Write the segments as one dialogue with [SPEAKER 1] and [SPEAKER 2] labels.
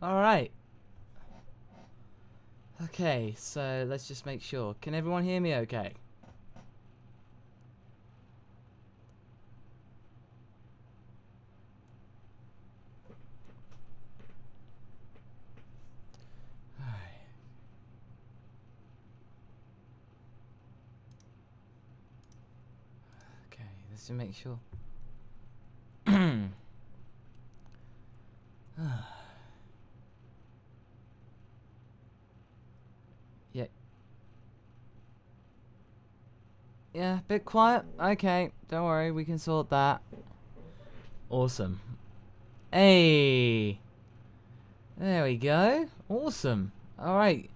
[SPEAKER 1] Alright. Okay, so let's just make sure. Can everyone hear me okay? Okay, let's just make sure. Yeah. Yeah, bit quiet. Okay, don't worry, we can sort that. Awesome. Hey. There we go. Awesome. Alright.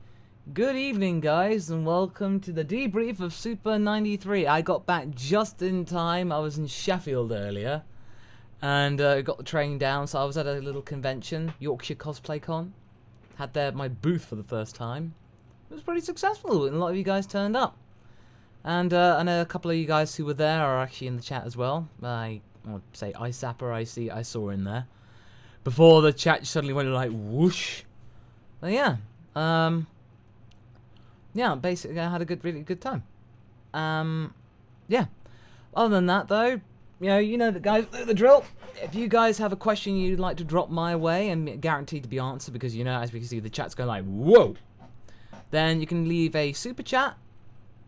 [SPEAKER 1] Good evening, guys, and welcome to the debrief of Super 93. I got back just in time. I was in Sheffield earlier. And got the train down, so I was at a little convention, Yorkshire Cosplay Con. Had my booth for the first time. It was pretty successful, and a lot of you guys turned up. And I know a couple of you guys who were there are actually in the chat as well. I want to say ISAPper, I saw in there. Before the chat suddenly went like whoosh. But yeah. Yeah, basically I had a really good time. Yeah. Other than that though, you know the guys know the drill. If you guys have a question you'd like to drop my way and guaranteed to be answered because as we can see the chat's going like whoa, then you can leave a super chat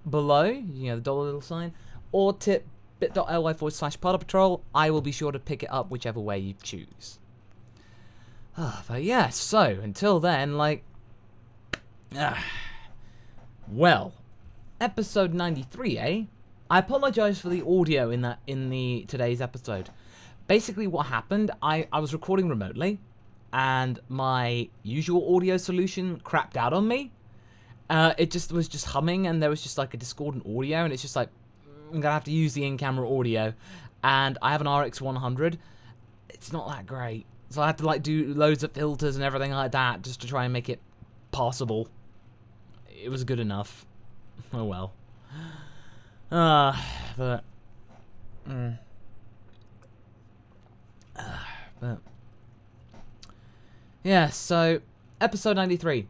[SPEAKER 1] below, the dollar little sign, or tip bit.ly/Patrol. I will be sure to pick it up whichever way you choose. But yeah, so until then, well, episode 93, eh? I apologize for the audio in today's episode. Basically what happened, I was recording remotely and my usual audio solution crapped out on me. It was just humming and there was just like a discordant audio and it's just like I'm gonna have to use the in-camera audio and I have an RX 100. It's not that great. So I had to do loads of filters and everything like that just to try and make it passable. It was good enough. Oh well. But yeah, so episode 93.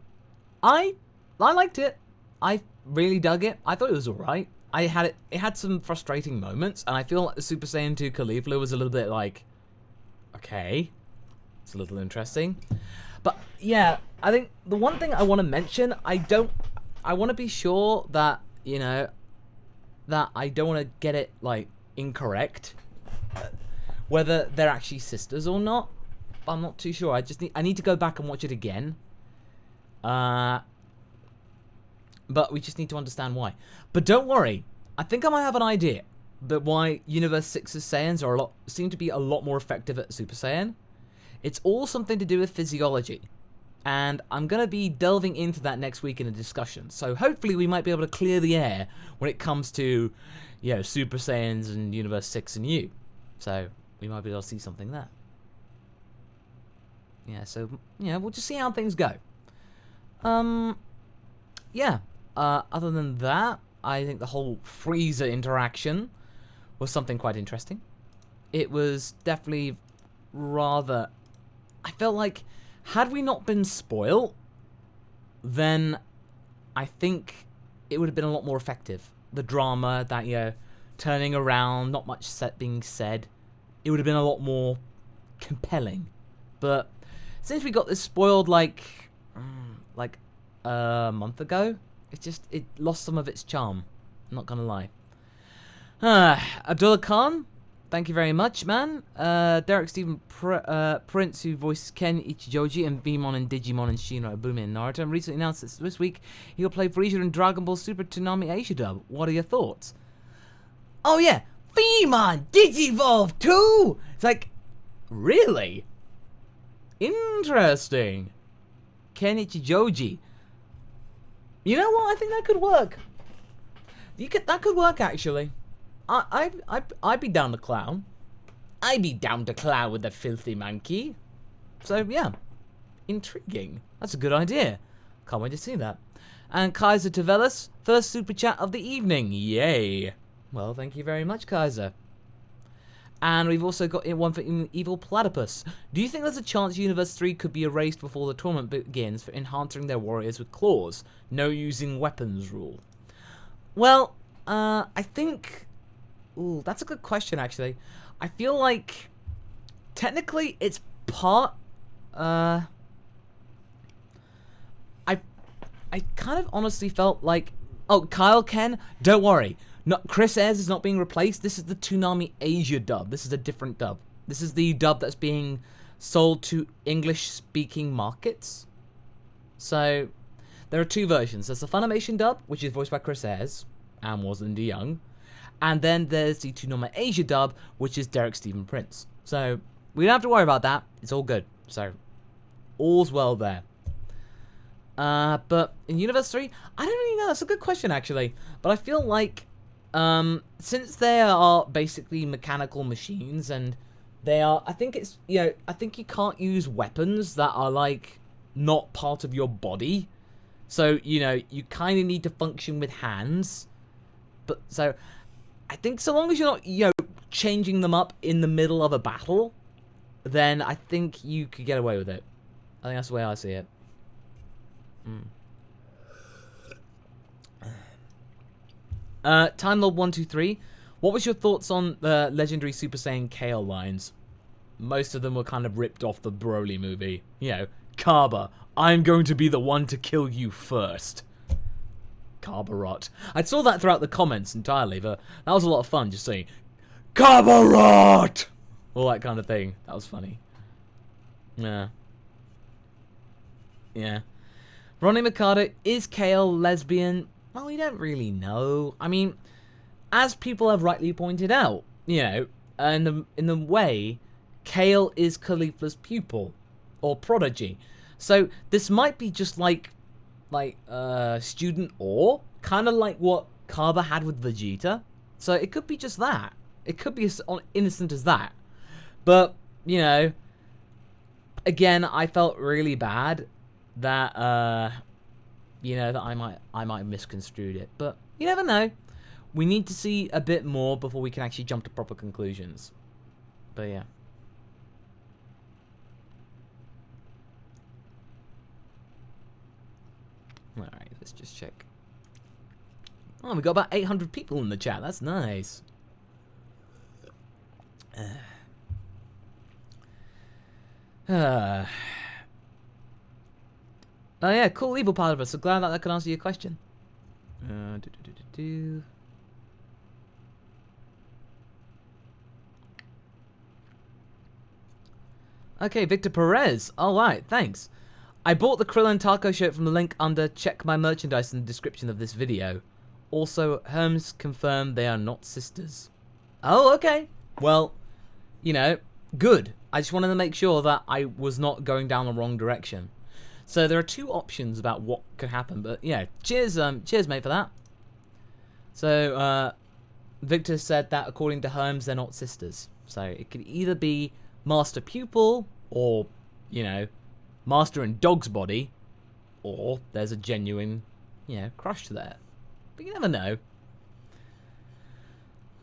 [SPEAKER 1] I liked it. I really dug it. I thought it was alright. It had some frustrating moments, and I feel like the Super Saiyan 2 Caulifla was a little bit like, okay, it's a little interesting. But yeah, I think the one thing I want to mention, I want to be sure that, that I don't want to get it, incorrect. Whether they're actually sisters or not, I'm not too sure. I need to go back and watch it again. But we just need to understand why. But don't worry, I think I might have an idea. But why Universe 6's Saiyans seem to be a lot more effective at Super Saiyan. It's all something to do with physiology. And I'm going to be delving into that next week in a discussion. So hopefully we might be able to clear the air when it comes to, Super Saiyans and Universe 6 and U. So we might be able to see something there. Yeah, so, we'll just see how things go. Yeah. Other than that, I think the whole Frieza interaction was something quite interesting. It was definitely rather... I felt like... Had we not been spoiled, then I think it would have been a lot more effective. The drama, that, turning around, not much being said, it would have been a lot more compelling. But since we got this spoiled like a month ago, it lost some of its charm. I'm not gonna lie. Abdullah Khan, thank you very much, man. Derek Stephen Prince, who voices Ken Ichijoji and Beamon and Digimon and Shinra Ibumi and Naruto, and recently announced that this week he'll play Frieza in Dragon Ball Super Toonami Asia dub. What are your thoughts? Oh yeah, Beamon Digivolve too! It's like, really? Interesting. Ken Ichijoji. You know what? I think that could work. That could work actually. I'd be down to clown. I'd be down to clown with the filthy monkey. So yeah, intriguing. That's a good idea. Can't wait to see that. And Kaiser Tavelis, first super chat of the evening. Yay. Well, thank you very much, Kaiser. And we've also got one for Evil Platypus. Do you think there's a chance Universe 3 could be erased before the tournament begins for enhancing their warriors with claws? No using weapons rule. Well, I think... Ooh, that's a good question, actually. I feel like... Technically, it's part... I kind of honestly felt like... Oh, Kyle, Ken, don't worry. Chris Ayres is not being replaced. This is the Toonami Asia dub. This is a different dub. This is the dub that's being sold to English-speaking markets. So, there are two versions. There's the Funimation dub, which is voiced by Chris Ayres and was Linda Young. And then there's the Toonami Asia dub, which is Derek Stephen Prince. So, we don't have to worry about that. It's all good. So, all's well there. But in Universe 3, I don't really know. That's a good question, actually. But I feel like, since they are basically mechanical machines, and they are, I think it's, I think you can't use weapons that are, like, not part of your body. So, you kind of need to function with hands. But, so, I think so long as you're not, changing them up in the middle of a battle, then I think you could get away with it. I think that's the way I see it. Time Lord 123. What was your thoughts on the legendary Super Saiyan Kale lines? Most of them were kind of ripped off the Broly movie. Cabba, I'm going to be the one to kill you first. Cabba rot. I saw that throughout the comments entirely, but that was a lot of fun just saying Cabba rot! All that kind of thing. That was funny. Yeah. Ronnie Mikado, is Kale lesbian? Well, we don't really know. I mean, as people have rightly pointed out, in the way, Kale is Caulifla's pupil or prodigy. So this might be just like student awe, kind of like what Cabba had with Vegeta. So it could be just that. It could be as innocent as that. But again, I felt really bad that that I might have misconstrued it, but you never know. We need to see a bit more before we can actually jump to proper conclusions. But yeah. Alright, let's just check. Oh, we got about 800 people in the chat. That's nice. Oh yeah, cool evil part of us. So glad that can answer your question. Okay, Victor Perez. Alright, thanks. I bought the Krillin Taco shirt from the link under check my merchandise in the description of this video. Also, Herms confirmed they are not sisters. Oh, okay. Well, good. I just wanted to make sure that I was not going down the wrong direction. So there are two options about what could happen, but yeah, cheers mate for that. So Victor said that according to Herms, they're not sisters. So it could either be master pupil or, master and dog's body, or there's a genuine, crush there. But you never know.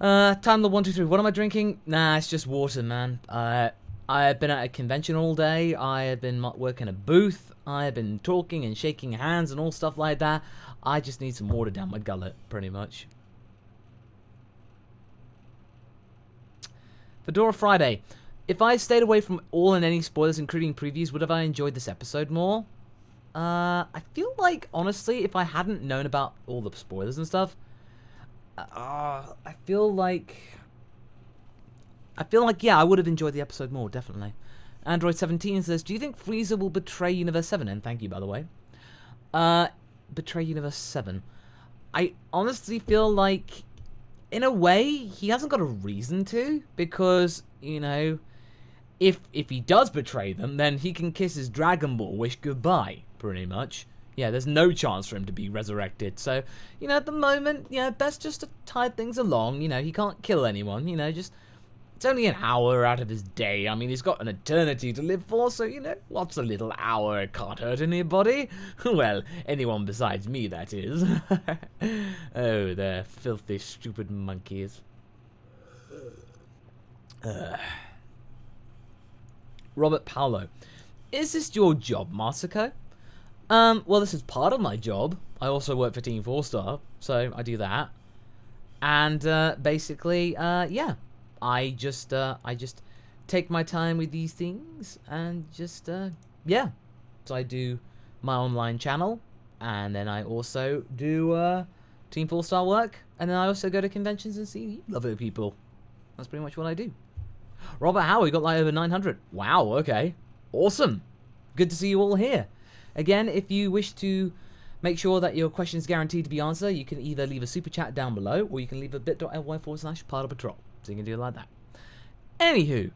[SPEAKER 1] Time the 123. What am I drinking? Nah, it's just water, man. I have been at a convention all day. I have been working a booth. I have been talking and shaking hands and all stuff like that. I just need some water down my gullet, pretty much. Fedora Friday. If I stayed away from all and any spoilers, including previews, would have I enjoyed this episode more? I feel like, honestly, if I hadn't known about all the spoilers and stuff, I feel like, yeah, I would have enjoyed the episode more, definitely. Android17 says, do you think Frieza will betray Universe 7? And thank you, by the way. Betray Universe 7. I honestly feel like, in a way, he hasn't got a reason to, because, if he does betray them, then he can kiss his Dragon Ball wish goodbye, pretty much. Yeah, there's no chance for him to be resurrected. So, at the moment, best just to tide things along. He can't kill anyone, just... It's only an hour out of his day. I mean, he's got an eternity to live for, so, what's a little hour? It can't hurt anybody. Well, anyone besides me, that is. Oh, they're filthy, stupid monkeys. Robert Paolo. Is this your job, Masako? Well, this is part of my job. I also work for Team 4-Star, so I do that. And, basically, yeah. I just take my time with these things and just, yeah. So I do my online channel, and then I also do, Team 4-Star work, and then I also go to conventions and see you lovely people. That's pretty much what I do. Robert Howe, we got like over 900. Wow, okay. Awesome. Good to see you all here. Again, if you wish to make sure that your question's guaranteed to be answered, you can either leave a super chat down below, or you can leave a bit.ly/partypatrol. So you can do it like that. Anywho,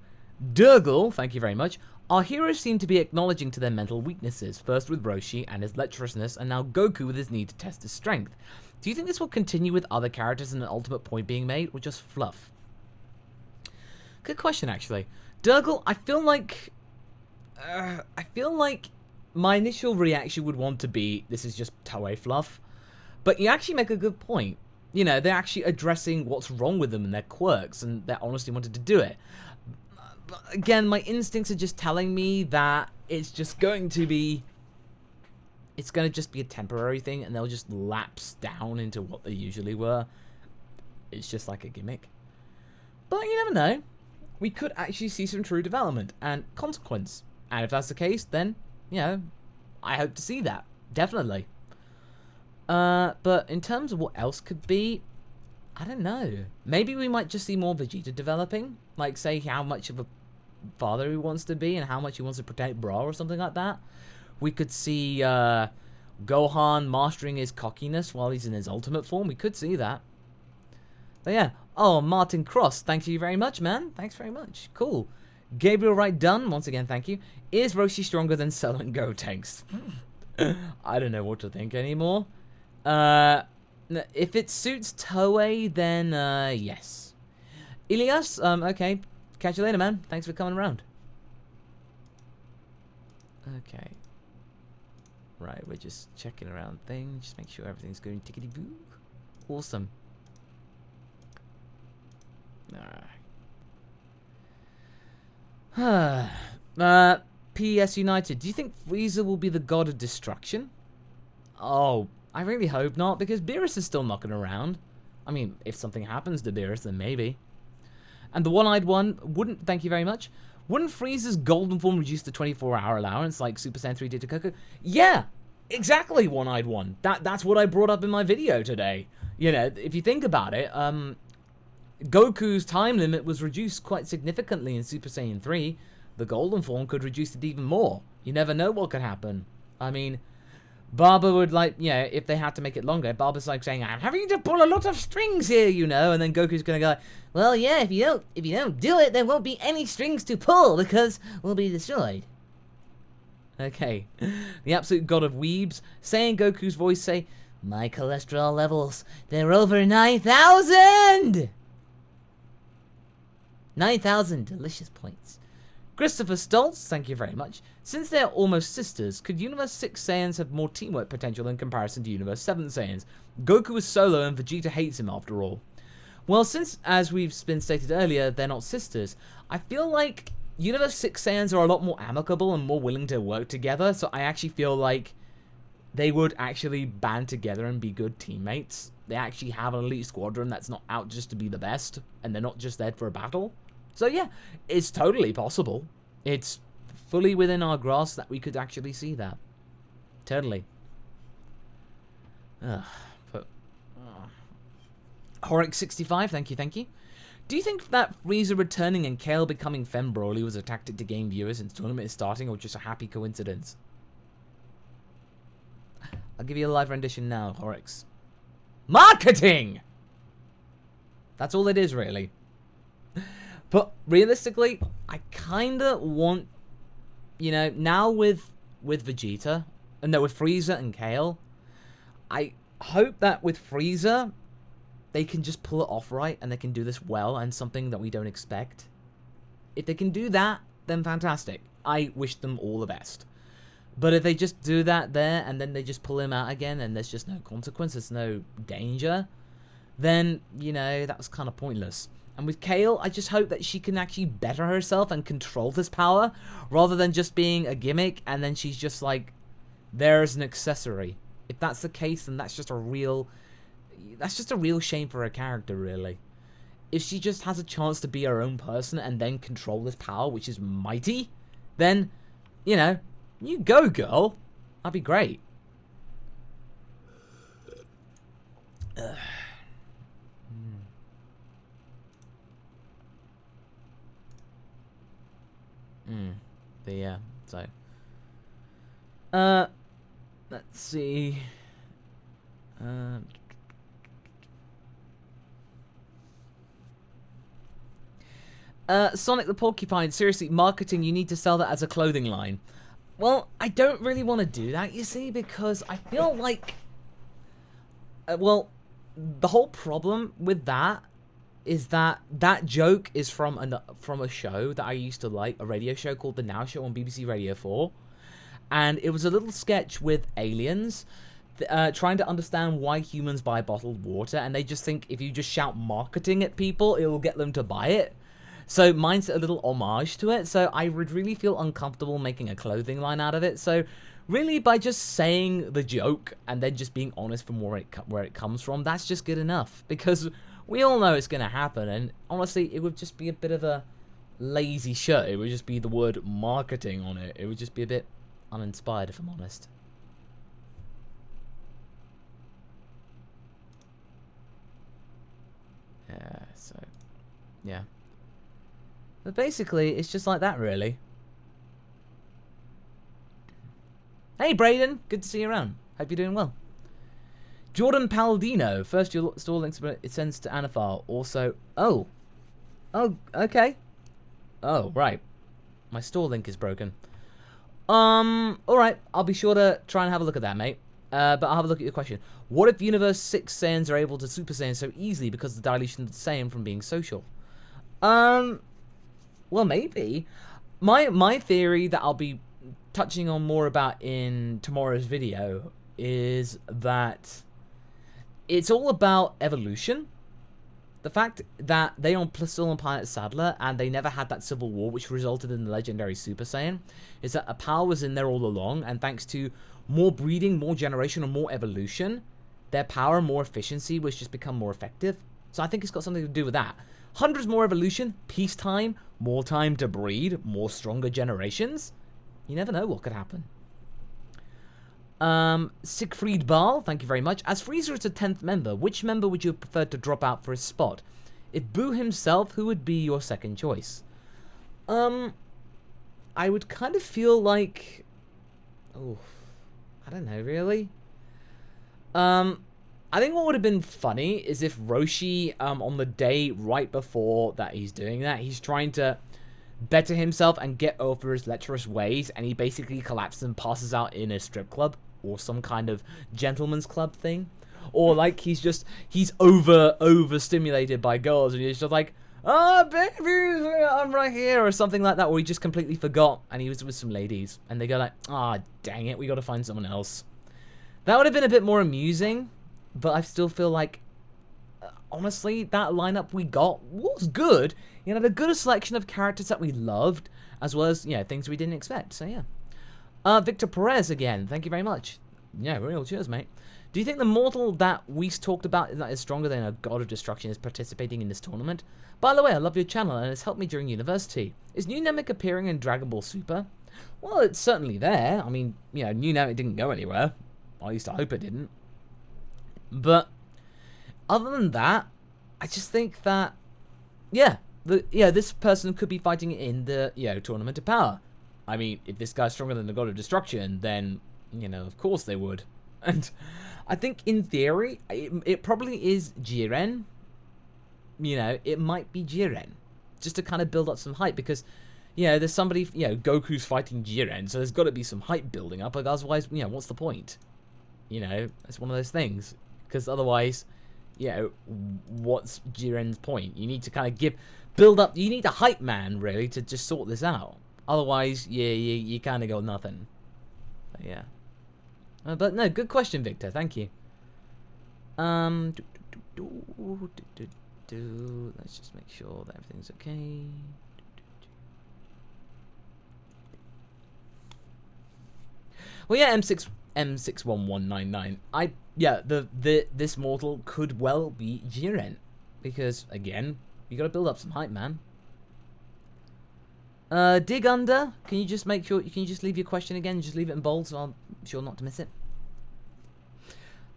[SPEAKER 1] Durgle, thank you very much. Our heroes seem to be acknowledging to their mental weaknesses, first with Roshi and his lecherousness, and now Goku with his need to test his strength. Do you think this will continue with other characters and an ultimate point being made, or just fluff? Good question, actually. Durgle, I feel like my initial reaction would want to be, this is just Toei fluff. But you actually make a good point. You know, they're actually addressing what's wrong with them and their quirks, and they honestly wanted to do it. But again, my instincts are just telling me that it's just going to be... It's going to just be a temporary thing, and they'll just lapse down into what they usually were. It's just like a gimmick. But you never know. We could actually see some true development and consequence. And if that's the case, then, you know, I hope to see that. Definitely. But in terms of what else could be, I don't know. Maybe we might just see more Vegeta developing. Like, say, how much of a father he wants to be and how much he wants to protect Bra or something like that. We could see Gohan mastering his cockiness while he's in his ultimate form. We could see that. But yeah. Oh, Martin Cross, thank you very much, man. Thanks very much. Cool. Gabriel Wright Dunn, once again, thank you. Is Roshi stronger than Cell and Gotenks? I don't know what to think anymore. If it suits Toei, then, yes. Ilias, okay. Catch you later, man. Thanks for coming around. Okay. Right, we're just checking around things. Just make sure everything's going tickety-boo. Awesome. Alright. PS United, do you think Frieza will be the god of destruction? Oh, I really hope not, because Beerus is still knocking around. I mean, if something happens to Beerus, then maybe. And the one-eyed one, thank you very much. Wouldn't Frieza's golden form reduce the 24-hour allowance like Super Saiyan 3 did to Goku? Yeah, exactly, one-eyed one. That's what I brought up in my video today. You know, if you think about it, Goku's time limit was reduced quite significantly in Super Saiyan 3. The golden form could reduce it even more. You never know what could happen. I mean, Barber would like, yeah, if they had to make it longer, Barber's like saying, I'm having to pull a lot of strings here, you know, and then Goku's gonna go, well, yeah, if you don't do it, there won't be any strings to pull because we'll be destroyed. Okay, the absolute god of weebs, saying Goku's voice say, my cholesterol levels, they're over 9,000! 9,000 delicious points. Christopher Stoltz, thank you very much. Since they are almost sisters, could Universe 6 Saiyans have more teamwork potential in comparison to Universe 7 Saiyans? Goku is solo and Vegeta hates him after all. Well, since, as we've been stated earlier, they're not sisters, I feel like Universe 6 Saiyans are a lot more amicable and more willing to work together, so I actually feel like they would actually band together and be good teammates. They actually have an elite squadron that's not out just to be the best, and they're not just there for a battle. So yeah, it's totally possible. It's fully within our grasp that we could actually see that. Totally. Horic65, thank you. Do you think that Frieza returning and Kale becoming Fem Broly was a tactic to gain viewers since the tournament is starting, or just a happy coincidence? I'll give you a live rendition now, Horix. Marketing! That's all it is, really. But realistically, I kinda want, you know, now with Vegeta, and no, with Frieza and Kale, I hope that with Frieza, they can just pull it off right, and they can do this well, and something that we don't expect. If they can do that, then fantastic. I wish them all the best. But if they just do that there, and then they just pull him out again, and there's just no consequence, there's no danger, then, you know, that was kind of pointless. And with Kale, I just hope that she can actually better herself and control this power, rather than just being a gimmick and then she's just like, there's an accessory. If that's the case, then that's just a real shame for her character, really. If she just has a chance to be her own person and then control this power, which is mighty, then, you know, you go, girl. That'd be great. So. Let's see. Sonic the Porcupine, seriously, marketing, you need to sell that as a clothing line. Well, I don't really want to do that, you see, because I feel like... well, the whole problem with that is that that joke is from a show that I used to like, a radio show called The Now Show on BBC Radio 4. And it was a little sketch with aliens trying to understand why humans buy bottled water, and they just think if you just shout marketing at people, it will get them to buy it. So mine's a little homage to it, so I would really feel uncomfortable making a clothing line out of it. So really, by just saying the joke and then just being honest from where it comes from, that's just good enough. Because we all know it's going to happen, and honestly, it would just be a bit of a lazy shirt. It would just be the word marketing on it. It would just be a bit uninspired, if I'm honest. Yeah, so, yeah. But basically, it's just like that, really. Hey, Brayden. Good to see you around. Hope you're doing well. Jordan Paladino. First, your store links, but it sends to Anifile. Also, oh, okay. Oh, right. My store link is broken. Alright. I'll be sure to try and have a look at that, mate. But I'll have a look at your question. What if Universe 6 Saiyans are able to Super Saiyan so easily because of the dilution of the Saiyan from being social? Well, maybe. My theory that I'll be touching on more about in tomorrow's video is that it's all about evolution. The fact that they are still on Planet Sadler and they never had that civil war which resulted in the legendary Super Saiyan is that a power was in there all along, and thanks to more breeding, more generation, and more evolution, their power and more efficiency was just become more effective. So I think it's got something to do with that. Hundreds more evolution, peacetime, more time to breed, more stronger generations. You never know what could happen. Siegfried Baal, thank you very much. As Frieza is a 10th member, which member would you prefer to drop out for his spot? If Boo himself, who would be your second choice? I would kind of feel like... oh, I don't know, really. I think what would have been funny is if Roshi, on the day right before that he's doing that, he's trying to better himself and get over his lecherous ways, and he basically collapses and passes out in a strip club or some kind of gentleman's club thing, or like he's overstimulated by girls and he's just like, oh baby, I'm right here, or something like that, or he just completely forgot and he was with some ladies and they go like, ah, oh, dang it, we got to find someone else. That would have been a bit more amusing, but I still feel like, honestly, that lineup we got was good. You know, the good selection of characters that we loved, as well as, you know, things we didn't expect. So, yeah. Victor Perez again. Thank you very much. Yeah, real cheers, mate. Do you think the mortal that we talked about that is stronger than a god of destruction is participating in this tournament? By the way, I love your channel and it's helped me during university. Is New Namek appearing in Dragon Ball Super? Well, it's certainly there. I mean, you know, New Namek didn't go anywhere. I used to hope it didn't. But other than that, I just think that, yeah, this person could be fighting in the, you know, Tournament of Power. I mean, if this guy's stronger than the God of Destruction, then, you know, of course they would. And I think in theory, it probably is Jiren. You know, it might be Jiren. Just to kind of build up some hype, because, you know, there's somebody, you know, Goku's fighting Jiren, so there's got to be some hype building up, otherwise, you know, what's the point? You know, it's one of those things. Because otherwise, you know, what's Jiren's point? You need to kind of build up, you need a hype man, really, to just sort this out. Otherwise, yeah, you kind of got nothing. But, yeah. But no, good question, Victor. Thank you. Let's just make sure that everything's okay. Well, yeah, M61199. This mortal could well be Jiren, because again, you got to build up some hype, man. Dig under. Can you just make sure? Can you just leave your question again? Just leave it in bold, so I'm sure not to miss it.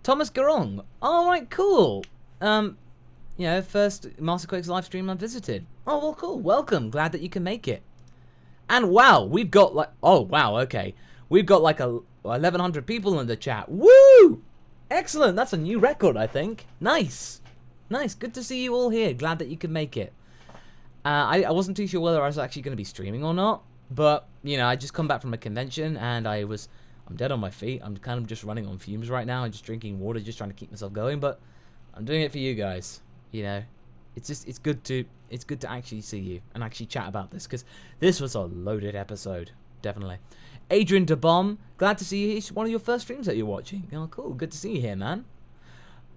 [SPEAKER 1] Thomas Garong. All right, cool. First MasakoX live stream I visited. Oh, well, cool. Welcome. Glad that you can make it. And wow, we've got like, oh wow, okay, we've got like 1,100 people in the chat. Woo! Excellent. That's a new record, I think. Nice. Nice. Good to see you all here. Glad that you could make it. I wasn't too sure whether I was actually going to be streaming or not, but, you know, I just come back from a convention, and I'm dead on my feet. I'm kind of just running on fumes right now. I'm just drinking water, just trying to keep myself going, but I'm doing it for you guys, you know. It's good to actually see you and actually chat about this, because this was a loaded episode, definitely. Adrian DeBomb, glad to see you. It's one of your first streams that you're watching. Oh, cool. Good to see you here, man.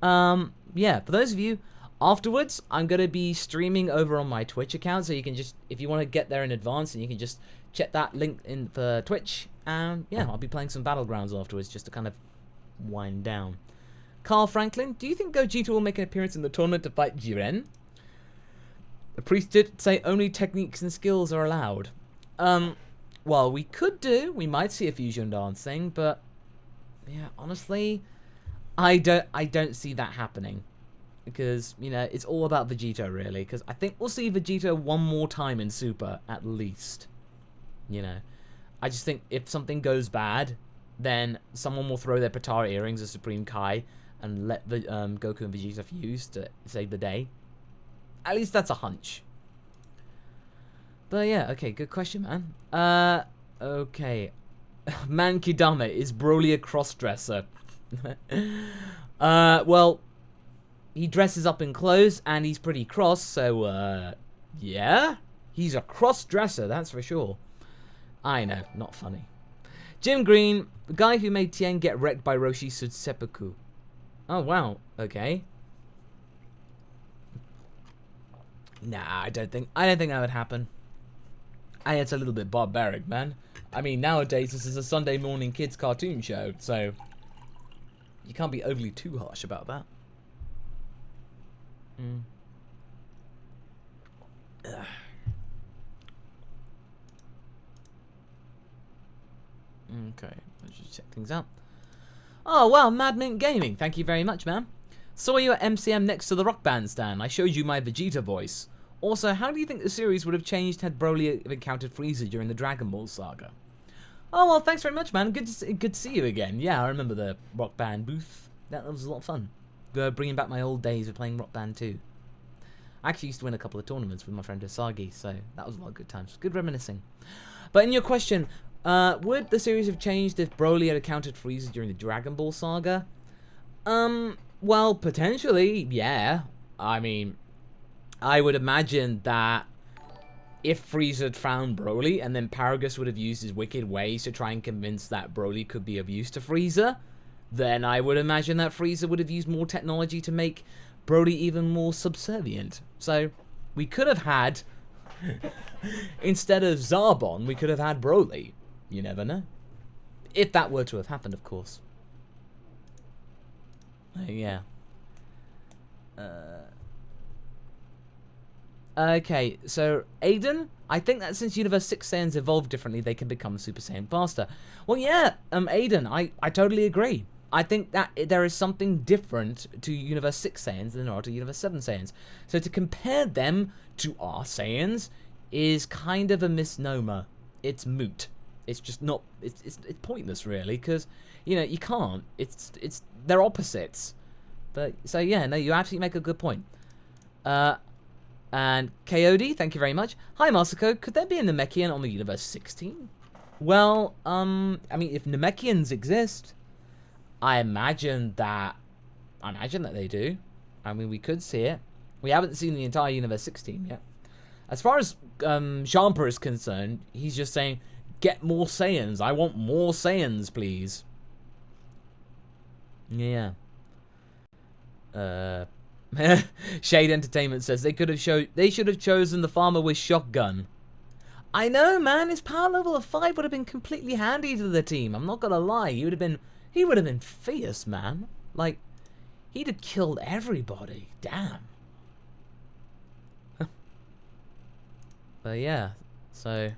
[SPEAKER 1] Yeah, for those of you, afterwards, I'm going to be streaming over on my Twitch account, so you can just, if you want to get there in advance, and you can just check that link in for Twitch, and yeah, I'll be playing some Battlegrounds afterwards, just to kind of wind down. Carl Franklin, do you think Gogeta will make an appearance in the tournament to fight Jiren? The priest did say only techniques and skills are allowed. Well, we might see a fusion dance thing, but yeah, honestly, I don't see that happening. Because, you know, it's all about Vegeta, really. Because I think we'll see Vegeta one more time in Super, at least. You know. I just think if something goes bad, then someone will throw their Potara earrings at Supreme Kai and let the Goku and Vegeta fuse to save the day. At least that's a hunch. But yeah, okay, good question, man. Okay. Mankidame, is Broly a cross-dresser? Well, he dresses up in clothes, and he's pretty cross, so, yeah? He's a cross-dresser, that's for sure. I know, not funny. Jim Green, the guy who made Tien get wrecked by Roshi Seppuku. Oh, wow, okay. Nah, I don't think that would happen. It's a little bit barbaric, man. I mean, nowadays, this is a Sunday morning kids cartoon show, so you can't be overly too harsh about that. Okay, let's just check things out. Oh, wow, Mad Mint Gaming. Thank you very much, man. Saw you at MCM next to the Rock Band stand. I showed you my Vegeta voice. Also, how do you think the series would have changed had Broly encountered Frieza during the Dragon Ball saga? Oh, well, thanks very much, man. Good to see you again. Yeah, I remember the Rock Band booth. That was a lot of fun. Bringing back my old days of playing Rock Band 2. I actually used to win a couple of tournaments with my friend Asagi, so that was a lot of good times. Good reminiscing. But in your question, would the series have changed if Broly had encountered Frieza during the Dragon Ball saga? Well, potentially, yeah. I mean, I would imagine that if Frieza had found Broly, and then Paragus would have used his wicked ways to try and convince that Broly could be of use to Frieza, then I would imagine that Frieza would have used more technology to make Broly even more subservient. So, we could have had, instead of Zarbon, we could have had Broly. You never know. If that were to have happened, of course. Yeah. Okay, so Aiden, I think that since Universe 6 Saiyans evolve differently, they can become Super Saiyan faster. Well, yeah, Aiden, I totally agree. I think that there is something different to Universe 6 Saiyans than there are to Universe 7 Saiyans. So to compare them to our Saiyans is kind of a misnomer. It's moot. It's just not. It's pointless, really, because you know you can't. They're opposites. But so yeah, no, you absolutely make a good point. And KOD, thank you very much. Hi, Masako. Could there be a Namekian on the Universe 16? Well, I mean, if Namekians exist, I imagine that they do. I mean, we could see it. We haven't seen the entire Universe 16 yet. As far as Champa is concerned, he's just saying, get more Saiyans. I want more Saiyans, please. Yeah. Shade Entertainment says they should have chosen the farmer with shotgun. I know, man. His power level of 5 would have been completely handy to the team. I'm not gonna lie. He would have been fierce, man. Like, he'd have killed everybody. Damn. But yeah, so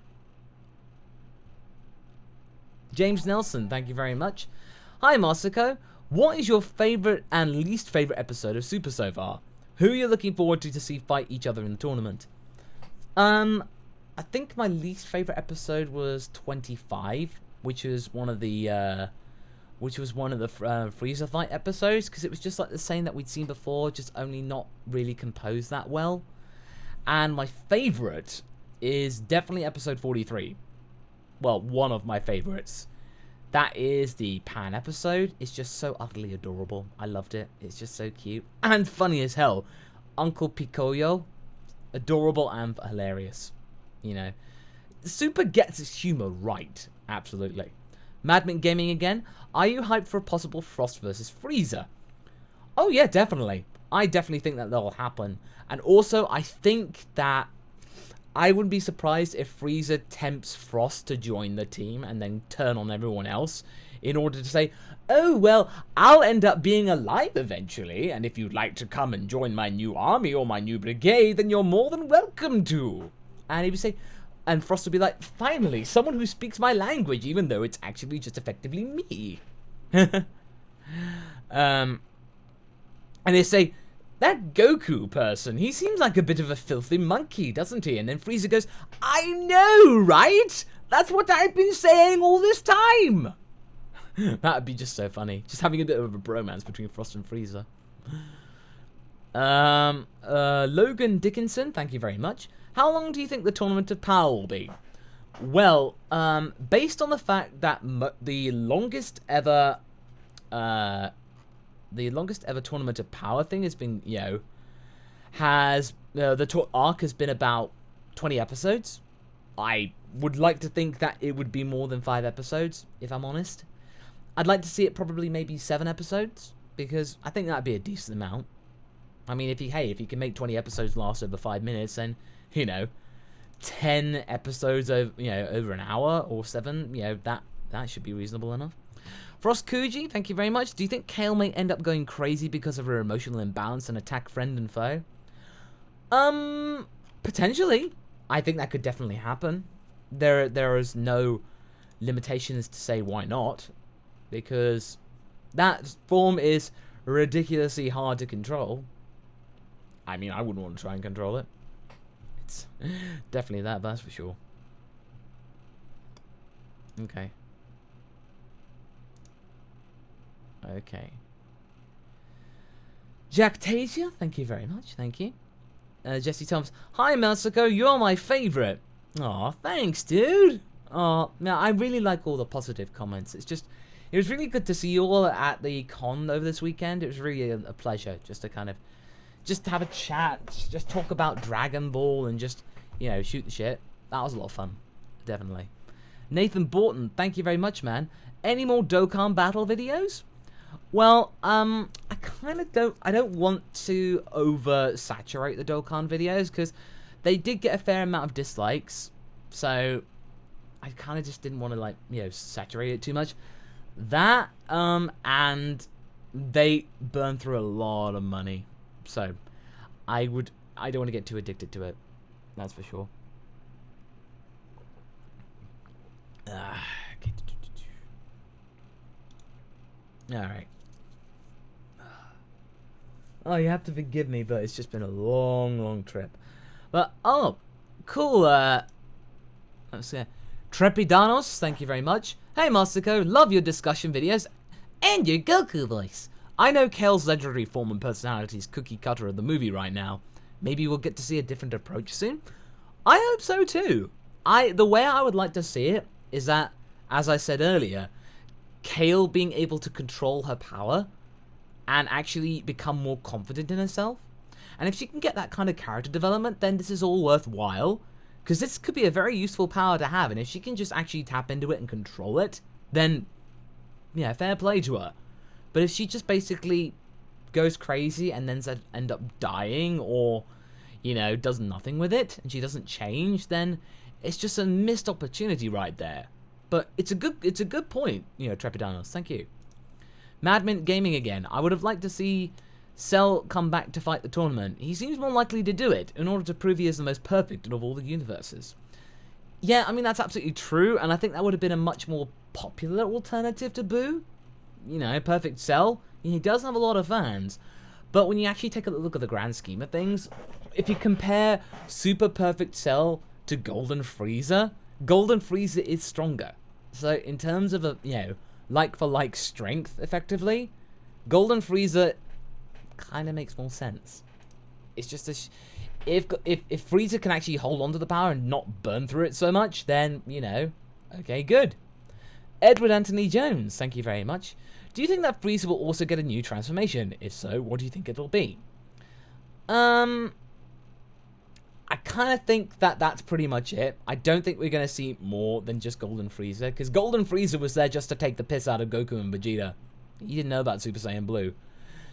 [SPEAKER 1] James Nelson, thank you very much. Hi, Masako. What is your favorite and least favorite episode of Super so far? Who are you looking forward to see fight each other in the tournament? I think my least favorite episode was 25, which was one of the Frieza fight episodes, because it was just like the same that we'd seen before, just only not really composed that well. And my favorite is definitely episode 43. Well, one of my favorites. That is the Pan episode. It's just so utterly adorable. I loved it. It's just so cute and funny as hell. Uncle Picoyo, adorable and hilarious. You know, Super gets its humor right. Absolutely. Madman Gaming again. Are you hyped for a possible Frost versus Frieza? Oh yeah, definitely. I definitely think that will happen. And also, I think that I wouldn't be surprised if Frieza tempts Frost to join the team and then turn on everyone else in order to say, oh, well, I'll end up being alive eventually, and if you'd like to come and join my new army or my new brigade, then you're more than welcome to. And he would say, and Frost would be like, finally, someone who speaks my language, even though it's actually just effectively me. And they say, that Goku person, he seems like a bit of a filthy monkey, doesn't he? And then Frieza goes, I know, right? That's what I've been saying all this time. That'd be just so funny. Just having a bit of a bromance between Frost and Frieza. Logan Dickinson, thank you very much. How long do you think the Tournament of Power will be? Well, based on the fact that the longest ever Tournament of Power thing has been, you know, the arc has been about 20 episodes. I would like to think that it would be more than 5 episodes, if I'm honest. I'd like to see it probably maybe 7 episodes, because I think that'd be a decent amount. I mean, if you can make 20 episodes last over 5 minutes, then, you know, 10 episodes over, you know, over an hour or 7, you know, that should be reasonable enough. Frost Kuji, thank you very much. Do you think Kale may end up going crazy because of her emotional imbalance and attack friend and foe? Potentially. I think that could definitely happen. There is no limitations to say why not, because that form is ridiculously hard to control. I mean, I wouldn't want to try and control it. It's definitely that's for sure. Okay. Okay. Jacktasia, thank you very much. Thank you. Jesse Thomas, hi Masako, you're my favourite. Aw, thanks, dude. Oh, now I really like all the positive comments. It was really good to see you all at the con over this weekend. It was really a pleasure just to kind of, just have a chat, just talk about Dragon Ball and just, you know, shoot the shit. That was a lot of fun, definitely. Nathan Borton, thank you very much, man. Any more Dokkan battle videos? Well, I don't want to oversaturate the Dokkan videos, because they did get a fair amount of dislikes, so I kind of just didn't want to, like, you know, saturate it too much. That, and they burn through a lot of money, so I don't want to get too addicted to it, that's for sure. Okay. Alright. Oh, you have to forgive me, but it's just been a long trip. But, oh, cool, let's see. Trepidanos, thank you very much. Hey, Masako, love your discussion videos and your Goku voice. I know Kale's legendary form and personality is cookie cutter of the movie right now. Maybe we'll get to see a different approach soon. I hope so too. The way I would like to see it is that, as I said earlier, Kale being able to control her power and actually become more confident in herself. And if she can get that kind of character development, then this is all worthwhile. Because this could be a very useful power to have, and if she can just actually tap into it and control it, then, yeah, fair play to her. But if she just basically goes crazy and then end up dying, or, you know, does nothing with it, and she doesn't change, then it's just a missed opportunity right there. But it's a good point, you know, Trepidanos. Thank you. Madmint Gaming again. I would have liked to see Cell come back to fight the tournament. He seems more likely to do it in order to prove he is the most perfect of all the universes. Yeah, I mean, that's absolutely true, and I think that would have been a much more popular alternative to Boo. You know, Perfect Cell. He does have a lot of fans, but when you actually take a look at the grand scheme of things, if you compare Super Perfect Cell to Golden Frieza, Golden Frieza is stronger. So in terms of, you know, like-for-like strength, effectively, Golden Frieza kind of makes more sense. It's just if Frieza can actually hold on to the power and not burn through it so much, then, you know, okay, good. Edward Anthony Jones, thank you very much. Do you think that Frieza will also get a new transformation? If so, what do you think it'll be? I kind of think that that's pretty much it. I don't think we're going to see more than just Golden Frieza, because Golden Frieza was there just to take the piss out of Goku and Vegeta. He didn't know about Super Saiyan Blue.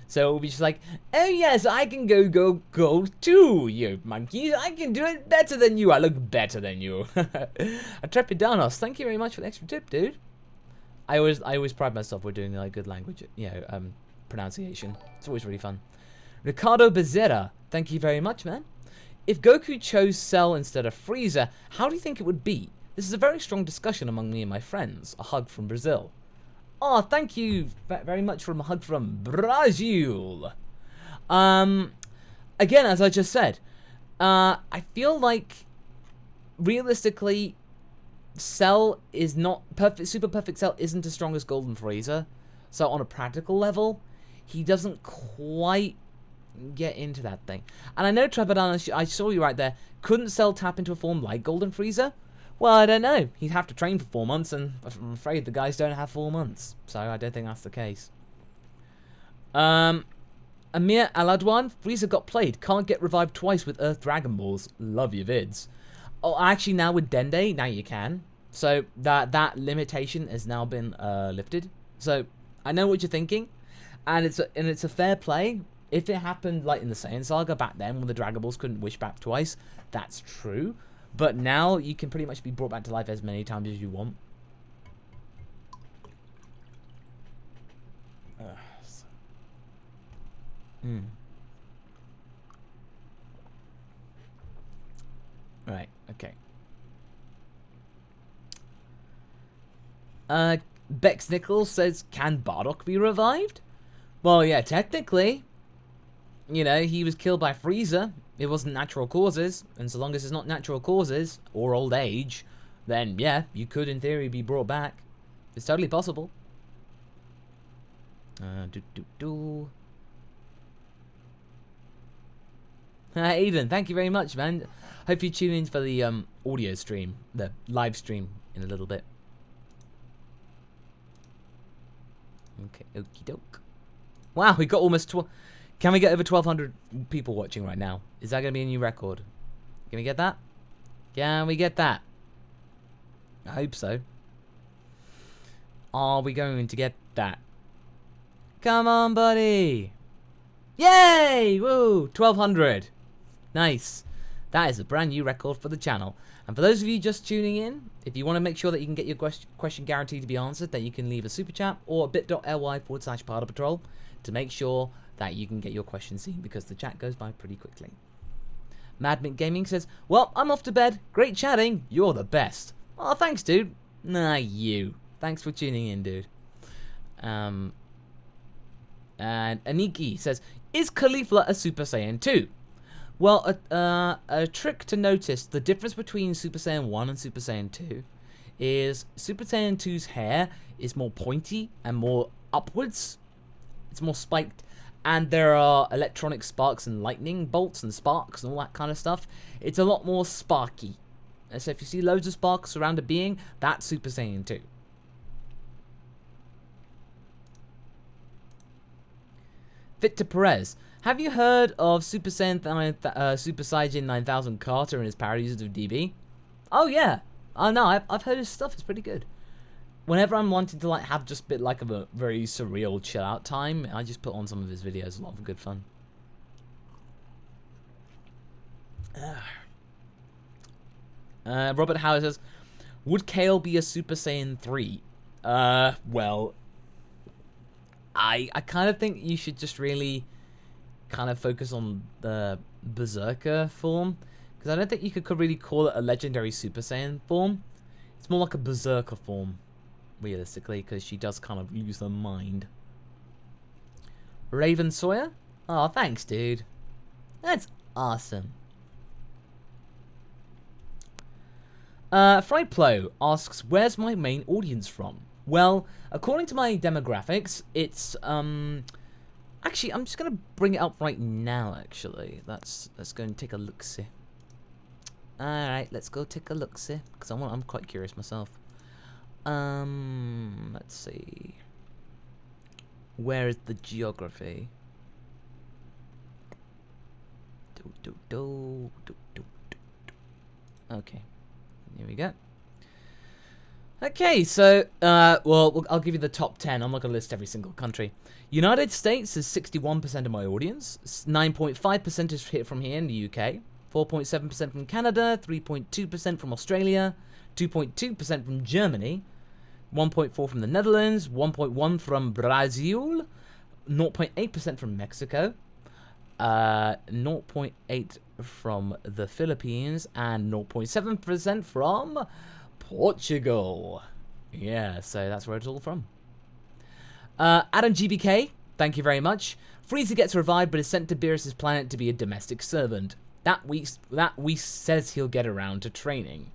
[SPEAKER 1] So it'll be just like, oh yes, I can go gold too, you monkeys. I can do it better than you. I look better than you. Trepidanos, thank you very much for the extra tip, dude. I always pride myself with doing like good language, you know, pronunciation. It's always really fun. Ricardo Bezerra, thank you very much, man. If Goku chose Cell instead of Frieza, how do you think it would be? This is a very strong discussion among me and my friends. A hug from Brazil. Oh, thank you very much for a hug from Brazil. Again, as I just said, I feel like realistically, Cell is not perfect. Super Perfect Cell isn't as strong as Golden Frieza, so on a practical level, he doesn't quite get into that thing. And I know Trepidanos, I saw you right there. Couldn't Cell tap into a form like Golden Frieza? Well, I don't know. He'd have to train for 4 months, and I'm afraid the guys don't have 4 months. So I don't think that's the case. Amir Aladwan, Frieza got played. Can't get revived twice with Earth Dragon Balls. Love your vids. Oh, actually, now with Dende, now you can. So that limitation has now been lifted. So I know what you're thinking, and it's a fair play. If it happened like in the Saiyan Saga back then, when the Dragon Balls couldn't wish back twice, that's true. But now you can pretty much be brought back to life as many times as you want. Right, okay. Bex Nichols says, can Bardock be revived? Well, yeah, technically. You know, he was killed by Frieza. It wasn't natural causes, and so long as it's not natural causes or old age, then yeah, you could in theory be brought back. It's totally possible. Aiden, thank you very much, man. Hope you tune in for the audio stream, the live stream in a little bit. Okay, okie doke. Wow, we got almost Can we get over 1,200 people watching right now? Is that going to be a new record? Can we get that? Can we get that? I hope so. Are we going to get that? Come on, buddy. Yay! Woo! 1,200. Nice. That is a brand new record for the channel. And for those of you just tuning in, if you want to make sure that you can get your question guaranteed to be answered, then you can leave a super chat or bit.ly/PardaPatrol to make sure that you can get your question seen, because the chat goes by pretty quickly. Madmint Gaming says, well, I'm off to bed. Great chatting. You're the best. Oh, thanks, dude. Nah, you. Thanks for tuning in, dude. And Aniki says, is Caulifla a Super Saiyan 2? Well, a trick to notice the difference between Super Saiyan 1 and Super Saiyan 2 is Super Saiyan 2's hair is more pointy and more upwards. It's more spiked. And there are electronic sparks and lightning bolts and sparks and all that kind of stuff. It's a lot more sparky. And so if you see loads of sparks around a being, that's Super Saiyan 2. Victor Perez, have you heard of Super Saiyan 9000 Carter and his parodies of DB? Oh yeah. Oh no, I've heard his stuff. It's pretty good. whenever I'm wanting to like have just a bit like of a very surreal chill out time, I just put on some of his videos. A lot of good fun. Robert Howard says, would Kale be a Super Saiyan 3? Well, I kind of think you should just really kind of focus on the Berserker form, because I don't think you could really call it a legendary Super Saiyan form. It's more like a Berserker form, realistically, because she does kind of lose her mind. Raven Sawyer? Oh, thanks, dude. That's awesome. Friplo asks, where's my main audience from? Well, according to my demographics, it's, actually, I'm just going to bring it up right now, actually. Let's go and take a look-see. Alright, let's go take a look-see, because I'm quite curious myself. Let's see. Where is the geography? Okay. Here we go. Okay, so, well, I'll give you the top 10. I'm not going to list every single country. United States is 61% of my audience. 9.5% is from here in the UK. 4.7% from Canada. 3.2% from Australia. 2.2% from Germany. 1.4% from the Netherlands. 1.1% from Brazil. 0.8% from Mexico. 0.8% from the Philippines. And 0.7% from Portugal. Yeah, so that's where it's all from. Adam GBK, thank you very much. Frieza gets revived but is sent to Beerus' planet to be a domestic servant. That week says he'll get around to training.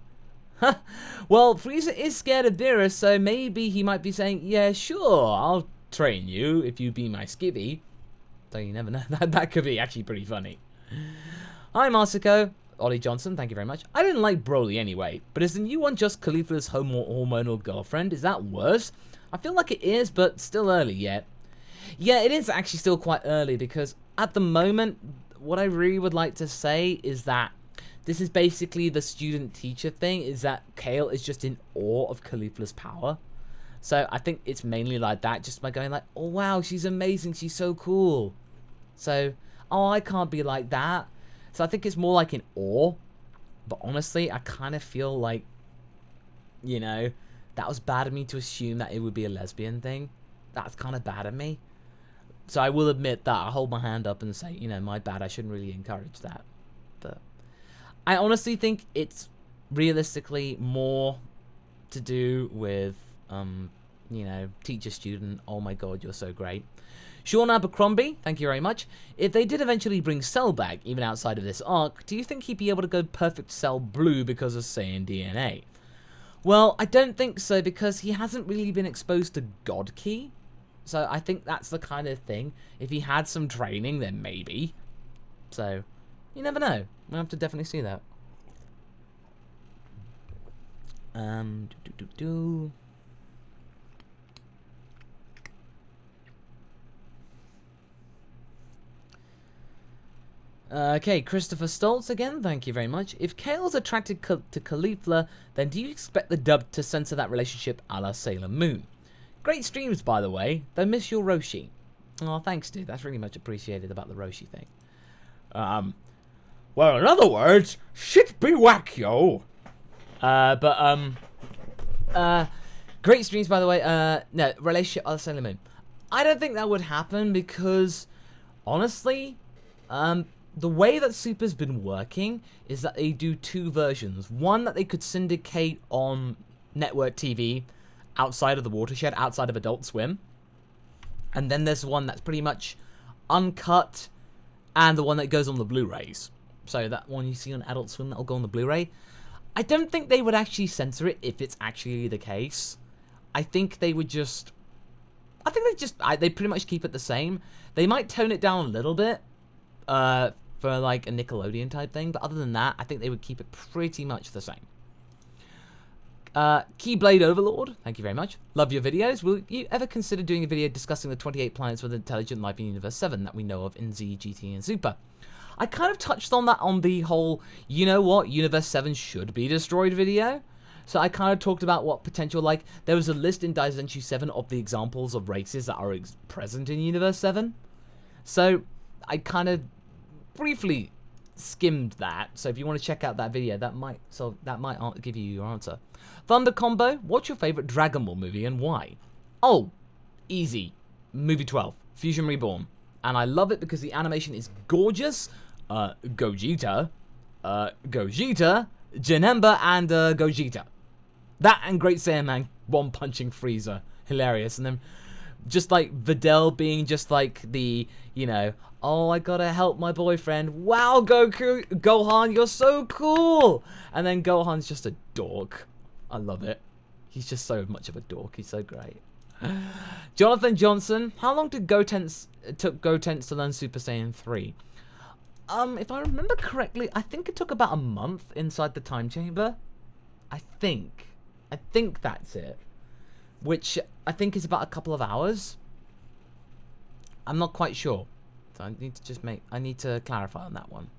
[SPEAKER 1] Well, Frieza is scared of Beerus, so maybe he might be saying, yeah, sure, I'll train you if you be my skivvy. So you never know. That could be actually pretty funny. Hi, Masako. Ollie Johnson, thank you very much. I didn't like Broly anyway, but is the new one just Caulifla's hormonal girlfriend? Is that worse? I feel like it is, but still early yet. Yeah, it is actually still quite early, because at the moment, what I really would like to say is that this is basically the student-teacher thing, is that Kale is just in awe of Caulifla's power. So I think it's mainly like that, just by going like, oh wow, she's amazing, she's so cool. So, oh, I can't be like that. So I think it's more like in awe. But honestly, I kind of feel like, you know, that was bad of me to assume that it would be a lesbian thing. That's kind of bad of me. So I will admit that. I hold my hand up and say, you know, my bad. I shouldn't really encourage that. But I honestly think it's realistically more to do with, you know, teacher-student. Oh my god, you're so great. Sean Abercrombie, thank you very much. If they did eventually bring Cell back, even outside of this arc, do you think he'd be able to go perfect Cell blue because of Saiyan DNA? Well, I don't think so, because he hasn't really been exposed to God Key. So I think that's the kind of thing. If he had some training, then maybe. So, you never know. We'll have to definitely see that. Okay, Christopher Stoltz again, thank you very much. If Kale's attracted to Caulifla, then do you expect the dub to censor that relationship a la Sailor Moon? Great streams, by the way. Though miss your Roshi. Oh, thanks, dude. That's really much appreciated about the Roshi thing. Well, in other words, shit be whack, yo. Great streams, by the way. No, relationship a la Sailor Moon. I don't think that would happen because, honestly, the way that Super's been working is that they do two versions. One that they could syndicate on network TV outside of the watershed, outside of Adult Swim. And then there's one that's pretty much uncut and the one that goes on the Blu-rays. So that one you see on Adult Swim that'll go on the Blu-ray. I don't think they would actually censor it if it's actually the case. I think they would just... they pretty much keep it the same. They might tone it down a little bit. For like a Nickelodeon type thing, but other than that, I think they would keep it pretty much the same. Keyblade Overlord, thank you very much. Love your videos. Will you ever consider doing a video discussing the 28 planets with intelligent life in Universe 7 that we know of in Z, GT, and Super? I kind of touched on that on the whole, you know what, Universe 7 should be destroyed video. So I kind of talked about what potential, like, there was a list in Daizenshuu 7 of the examples of races that are present in Universe 7. So I kind of briefly skimmed that. So if you want to check out that video, that might give you your answer. Thunder Combo, what's your favorite Dragon Ball movie and why? Oh, easy. Movie 12, Fusion Reborn. And I love it because the animation is gorgeous. Gogeta, Janemba, and Gogeta. That and Great Saiyan Man one punching Frieza. Hilarious. And then just like Videl being just like the, you know, oh, I gotta help my boyfriend. Wow, Gohan, you're so cool. And then Gohan's just a dork. I love it. He's just so much of a dork. He's so great. Jonathan Johnson, how long did took Gotenks to learn Super Saiyan 3? If I remember correctly, I think it took about a month inside the time chamber. I think that's it. Which I think is about a couple of hours. I'm not quite sure. So I need to clarify on that one.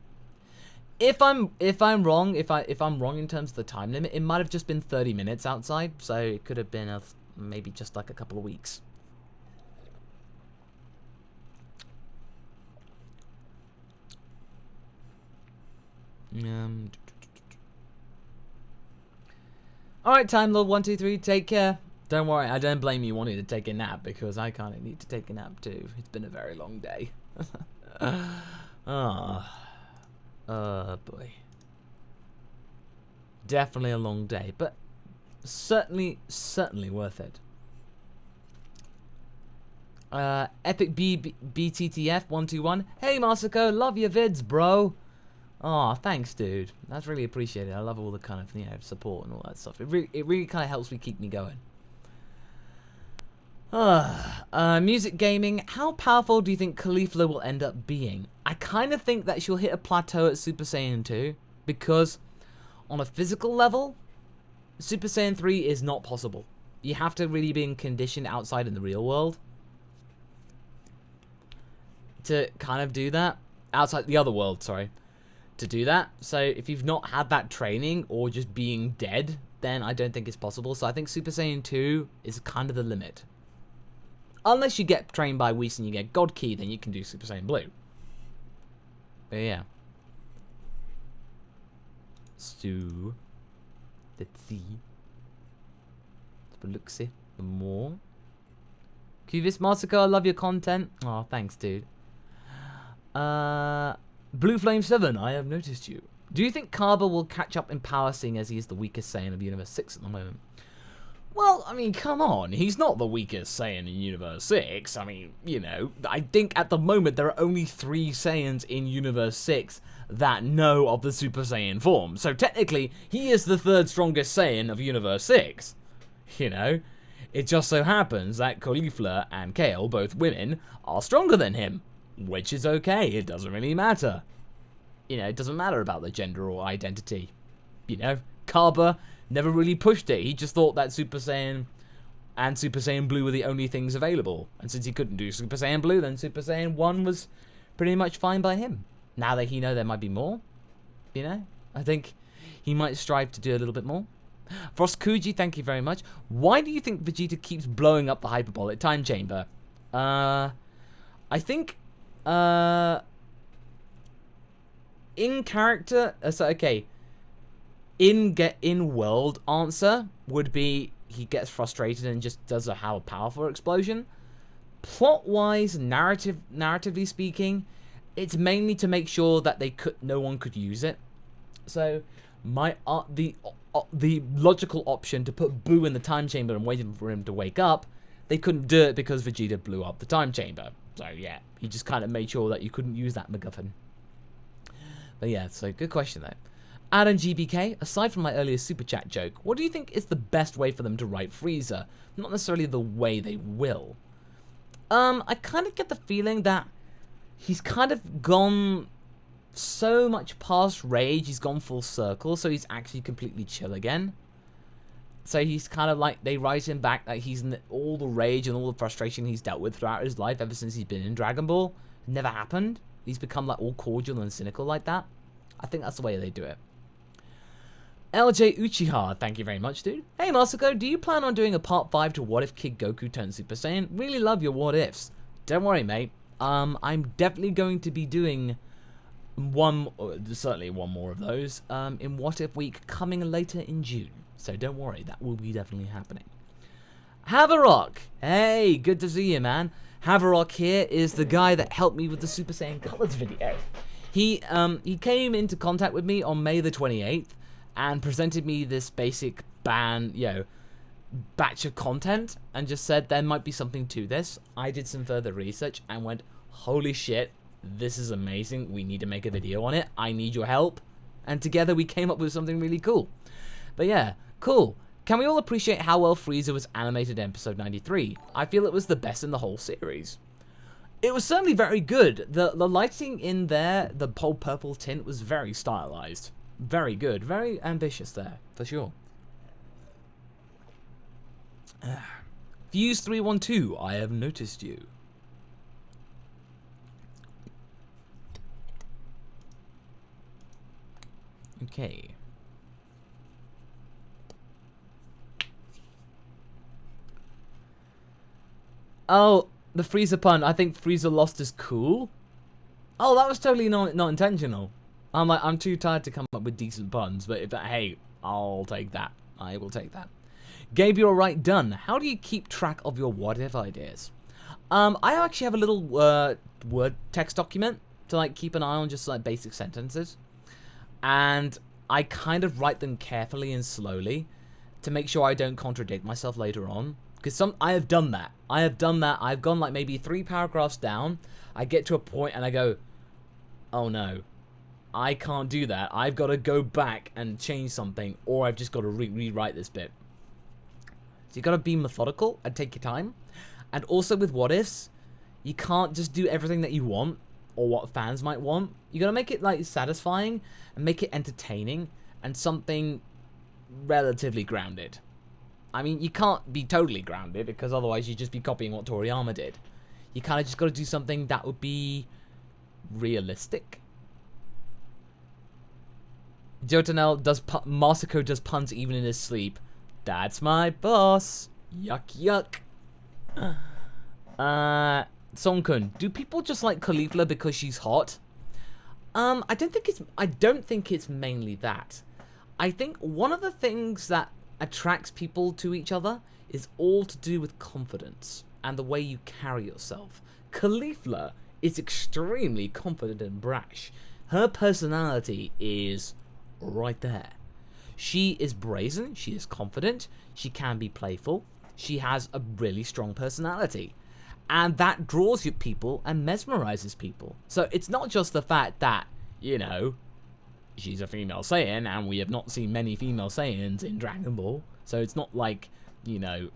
[SPEAKER 1] If I'm wrong in terms of the time limit, it might have just been 30 minutes outside, so it could have been maybe just like a couple of weeks. Alright, Time Lord 123, take care. Don't worry, I don't blame you wanting to take a nap, because I kind of need to take a nap too. It's been a very long day. Boy. Definitely a long day, but certainly worth it. Epic BTTF 121. Hey Masako, love your vids, bro. Oh, thanks, dude. That's really appreciated. I love all the kind of, you know, support and all that stuff. It really kind of helps me keep me going. Music gaming. How powerful do you think Caulifla will end up being? I kind of think that she'll hit a plateau at Super Saiyan 2, because on a physical level, Super Saiyan 3 is not possible. You have to really be conditioned outside in the real world to kind of do that. Outside the other world, sorry. To do that. So if you've not had that training or just being dead, then I don't think it's possible. So I think Super Saiyan 2 is kind of the limit. Unless you get trained by Whis and you get God Key, then you can do Super Saiyan Blue. But yeah. So let's see. Let's look for more. Cuvis Masako, I love your content. Oh, thanks, dude. Blue Flame 7, I have noticed you. Do you think Cabba will catch up in power, seeing as he is the weakest Saiyan of Universe 6 at the moment? Well, I mean, come on. He's not the weakest Saiyan in Universe 6. I mean, you know, I think at the moment there are only 3 Saiyans in Universe 6 that know of the Super Saiyan form. So technically, he is the 3rd strongest Saiyan of Universe 6. You know? It just so happens that Caulifla and Kale, both women, are stronger than him. Which is okay, it doesn't really matter. You know, it doesn't matter about the gender or identity. You know, Cabba never really pushed it. He just thought that Super Saiyan and Super Saiyan Blue were the only things available. And since he couldn't do Super Saiyan Blue, then Super Saiyan 1 was pretty much fine by him. Now that he knows there might be more, you know, I think he might strive to do a little bit more. Frost Kuji, thank you very much. Why do you think Vegeta keeps blowing up the hyperbolic time chamber? I think in character, so okay, in world answer would be he gets frustrated and just does a how powerful explosion. Plot wise, narratively speaking, it's mainly to make sure that no one could use it. So the logical option to put Boo in the time chamber and waiting for him to wake up, they couldn't do it because Vegeta blew up the time chamber. So yeah, he just kind of made sure that you couldn't use that MacGuffin. But yeah, so good question though. Adam GBK, aside from my earlier super chat joke, what do you think is the best way for them to write Frieza? Not necessarily the way they will. I kind of get the feeling that he's kind of gone so much past rage, he's gone full circle, so he's actually completely chill again. So he's kind of like, they write him back that he's in all the rage and all the frustration he's dealt with throughout his life ever since he's been in Dragon Ball. Never happened. He's become like all cordial and cynical like that. I think that's the way they do it. LJ Uchiha, thank you very much, dude. Hey, Masako, do you plan on doing a part 5 to What If Kid Goku turned Super Saiyan? Really love your what ifs. Don't worry, mate. I'm definitely going to be doing certainly one more of those in What If Week coming later in June. So don't worry, that will be definitely happening. Havarok, hey, good to see you, man. Havarok here is the guy that helped me with the Super Saiyan Colors video. He came into contact with me on May the 28th and presented me this basic batch of content and just said there might be something to this. I did some further research and went, holy shit, this is amazing. We need to make a video on it. I need your help. And together we came up with something really cool. But yeah, cool. Can we all appreciate how well Frieza was animated in episode 93? I feel it was the best in the whole series. It was certainly very good. The lighting in there, the whole purple tint was very stylized. Very good. Very ambitious there, for sure. Fuse312, I have noticed you. Okay. Oh, the Frieza pun. I think Frieza lost is cool. Oh, that was totally not intentional. I'm too tired to come up with decent puns, but hey, I'll take that. I will take that. Gabriel Wright Dunn. How do you keep track of your what if ideas? I actually have a little word text document to like keep an eye on just like basic sentences. And I kind of write them carefully and slowly to make sure I don't contradict myself later on. Because I have done that. I've gone like maybe 3 paragraphs down. I get to a point and I go, oh no, I can't do that. I've got to go back and change something, or I've just got to rewrite this bit. So you got to be methodical and take your time. And also with what ifs, you can't just do everything that you want or what fans might want. You got to make it like satisfying and make it entertaining and something relatively grounded. I mean, you can't be totally grounded because otherwise you'd just be copying what Toriyama did. You kind of just got to do something that would be realistic. Jotanel does Masako does puns even in his sleep. That's my boss. Yuck yuck. Songkun, do people just like Caulifla because she's hot? I don't think it's mainly that. I think one of the things that attracts people to each other is all to do with confidence and the way you carry yourself. Caulifla is extremely confident and brash. Her personality is right there. She is brazen, she is confident, she can be playful, she has a really strong personality. And that draws you people and mesmerizes people. So it's not just the fact that, you know, she's a female Saiyan, and we have not seen many female Saiyans in Dragon Ball. So it's not like, you know,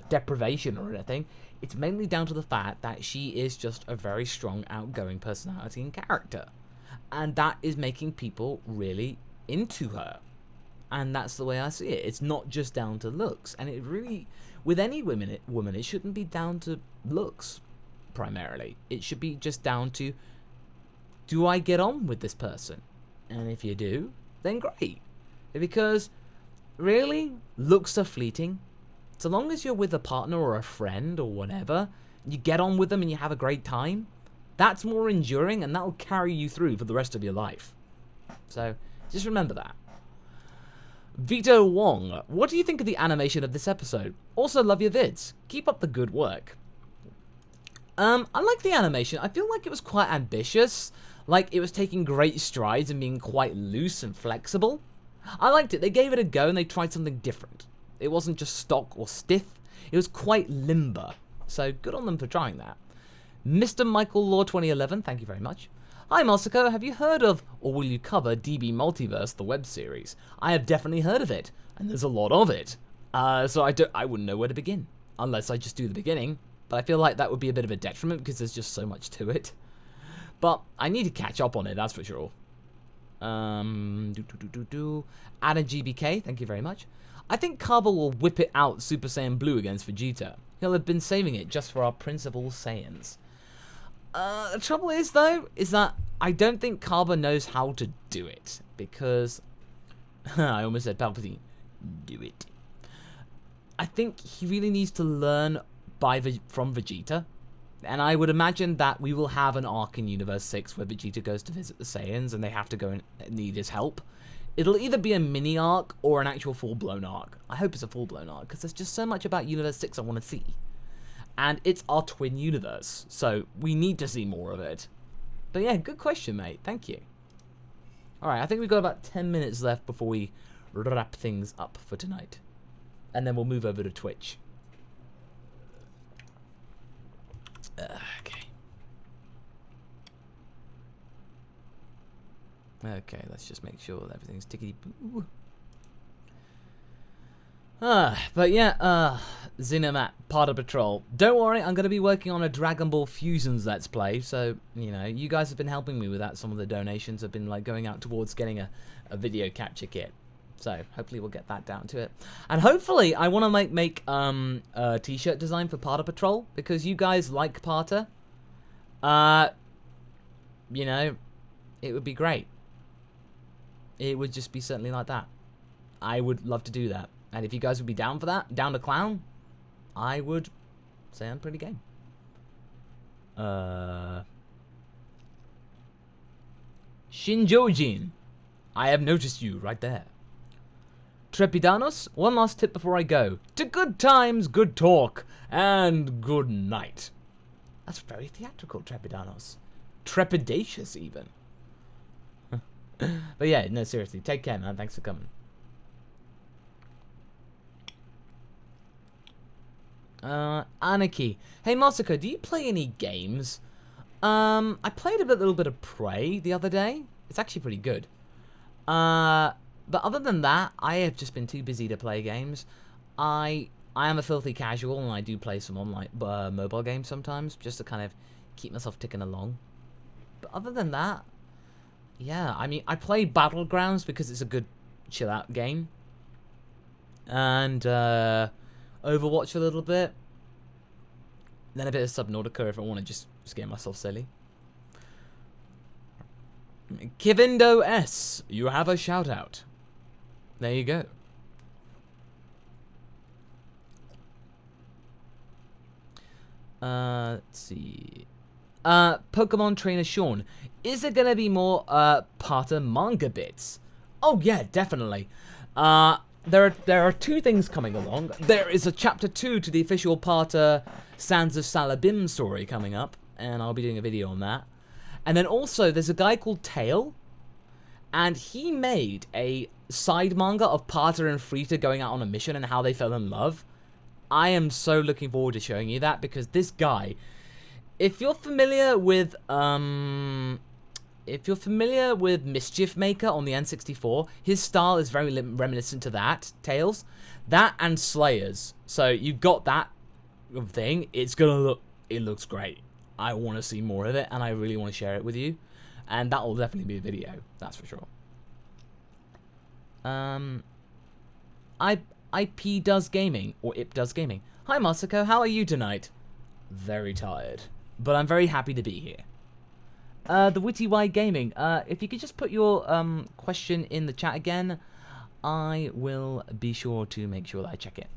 [SPEAKER 1] deprivation or anything. It's mainly down to the fact that she is just a very strong, outgoing personality and character. And that is making people really into her. And that's the way I see it. It's not just down to looks. And it really, with any woman, it shouldn't be down to looks, primarily. It should be just down to, do I get on with this person? And if you do, then great. Because, really, looks are fleeting. So long as you're with a partner or a friend or whatever, you get on with them and you have a great time, that's more enduring and that'll carry you through for the rest of your life. So, just remember that. Vito Wong, what do you think of the animation of this episode? Also love your vids. Keep up the good work. I like the animation. I feel like it was quite ambitious. Like it was taking great strides and being quite loose and flexible. I liked it. They gave it a go and they tried something different. It wasn't just stock or stiff. It was quite limber. So good on them for trying that. Mr. Michael Law 2011, thank you very much. Hi Masako, have you heard of, or will you cover, DB Multiverse, the web series? I have definitely heard of it, and there's a lot of it. So I wouldn't know where to begin, unless I just do the beginning. But I feel like that would be a bit of a detriment because there's just so much to it. But I need to catch up on it, that's for sure. Adam GBK, thank you very much. I think Cabba will whip it out Super Saiyan Blue against Vegeta. He'll have been saving it just for our principal Saiyans. The trouble is, though, is that I don't think Cabba knows how to do it, because I almost said Palpatine. Do it. I think he really needs to learn from Vegeta. And I would imagine that we will have an arc in Universe 6 where Vegeta goes to visit the Saiyans and they have to go and need his help. It'll either be a mini arc or an actual full-blown arc. I hope it's a full-blown arc because there's just so much about Universe 6 I want to see. And it's our twin universe, so we need to see more of it. But yeah, good question, mate. Thank you. Alright, I think we've got about 10 minutes left before we wrap things up for tonight. And then we'll move over to Twitch. Okay. Okay, let's just make sure that everything's tickety-boo. But yeah, Xenomat, part of Patrol. Don't worry, I'm going to be working on a Dragon Ball Fusions Let's Play, so, you know, you guys have been helping me with that. Some of the donations have been, like, going out towards getting a video capture kit. So, hopefully we'll get that down to it. And hopefully, I want to make a t-shirt design for Parter Patrol, because you guys like Parter. You know, it would be great. It would just be certainly like that. I would love to do that. And if you guys would be down for that, down to clown, I would say I'm pretty game. Shinjojin, I have noticed you right there. Trepidanos, one last tip before I go. To good times, good talk, and good night. That's very theatrical, Trepidanos. Trepidatious, even. But yeah, no, seriously, take care, man. Thanks for coming. Anarchy. Hey, Masako, do you play any games? I played a little bit of Prey the other day. It's actually pretty good. But other than that, I have just been too busy to play games. I am a filthy casual, and I do play some online mobile games sometimes, just to kind of keep myself ticking along. But other than that, yeah, I mean, I play Battlegrounds because it's a good chill-out game. And, Overwatch a little bit. Then a bit of Subnautica if I want to just scare myself silly. Kivindo S, you have a shout out. There you go. Let's see. Pokemon Trainer Sean, is there gonna be more Parter manga bits? Oh yeah, definitely. There are two things coming along. There is a chapter 2 to the official Parter Sands of Salabim story coming up, and I'll be doing a video on that. And then also, there's a guy called Kale, and he made a side manga of Parter and Frieza going out on a mission and how they fell in love. I am so looking forward to showing you that, because this guy, if you're familiar with Mischief Maker on the N64, his style is very reminiscent to that, Tails. That and Slayers. So you've got that thing. It looks great. I want to see more of it, and I really want to share it with you. And that will definitely be a video, that's for sure. IP Does Gaming, or IP Does Gaming. Hi Masako, how are you tonight? Very tired, but I'm very happy to be here. The Witty Y Gaming, if you could just put your question in the chat again, I will be sure to make sure that I check it.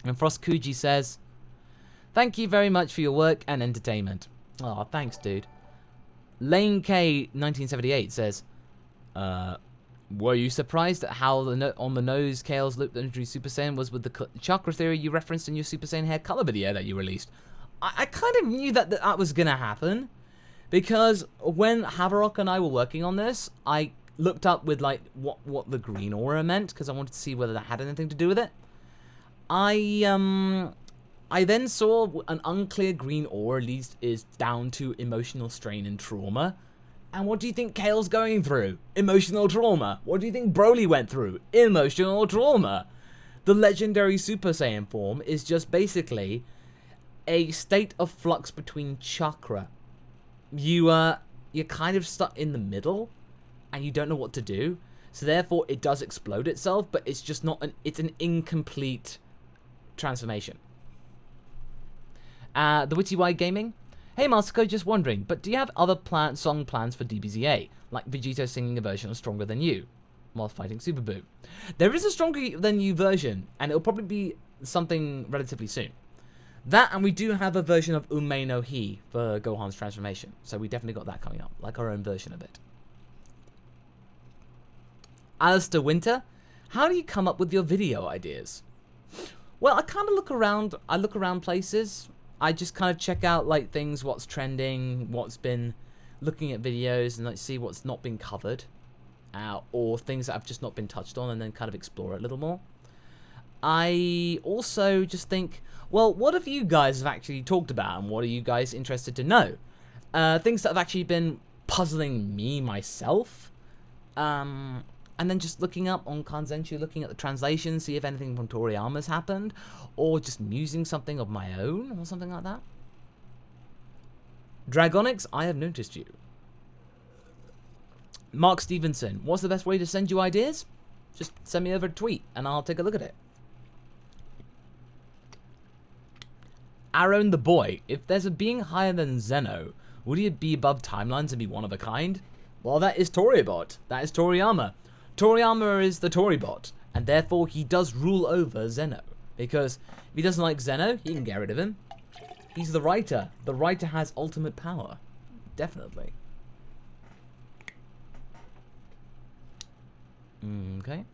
[SPEAKER 1] And Frost Kuji says, thank you very much for your work and entertainment. Oh, thanks, dude. Lane K 1978 says, were you surprised at how on the nose Kale's legendary Super Saiyan was with the chakra theory you referenced in your Super Saiyan hair color video that you released? I kind of knew that was gonna happen, because when Havarok and I were working on this, I looked up with like what the green aura meant, because I wanted to see whether that had anything to do with it. I then saw an unclear green aura, at least, is down to emotional strain and trauma. And what do you think Kale's going through? Emotional trauma. What do you think Broly went through? Emotional trauma. The legendary Super Saiyan form is just basically a state of flux between chakra. You're kind of stuck in the middle, and you don't know what to do. So therefore, it does explode itself, but it's just not it's an incomplete transformation. The Witty Y Gaming, Hey Masako, just wondering, but do you have other song plans for DBZA? Like Vegito singing a version of Stronger Than You while fighting Super Boo. There is a Stronger Than You version, and it'll probably be something relatively soon. That, and we do have a version of Unmei no Hi for Gohan's transformation. So we definitely got that coming up, like our own version of it. Alistair Winter, how do you come up with your video ideas? Well, I kind of look around. I look around places. I just kind of check out like things, what's trending, what's been looking at videos, and like see what's not been covered, or things that have just not been touched on, and then kind of explore it a little more. I also just think, well, what have you guys have actually talked about, and what are you guys interested to know? Things that have actually been puzzling me myself. And then just looking up on Kanzenshuu, looking at the translation, see if anything from Toriyama's happened, or just musing something of my own, or something like that. Dragonix, I have noticed you. Mark Stevenson, what's the best way to send you ideas? Just send me over a tweet, and I'll take a look at it. Aaron the Boy, if there's a being higher than Zeno, would he be above timelines and be one of a kind? Well, that is Toribot. That is Toriyama. Toriyama is the Toribot, and therefore he does rule over Zeno. Because if he doesn't like Zeno, he can get rid of him. He's the writer. The writer has ultimate power. Definitely. Okay.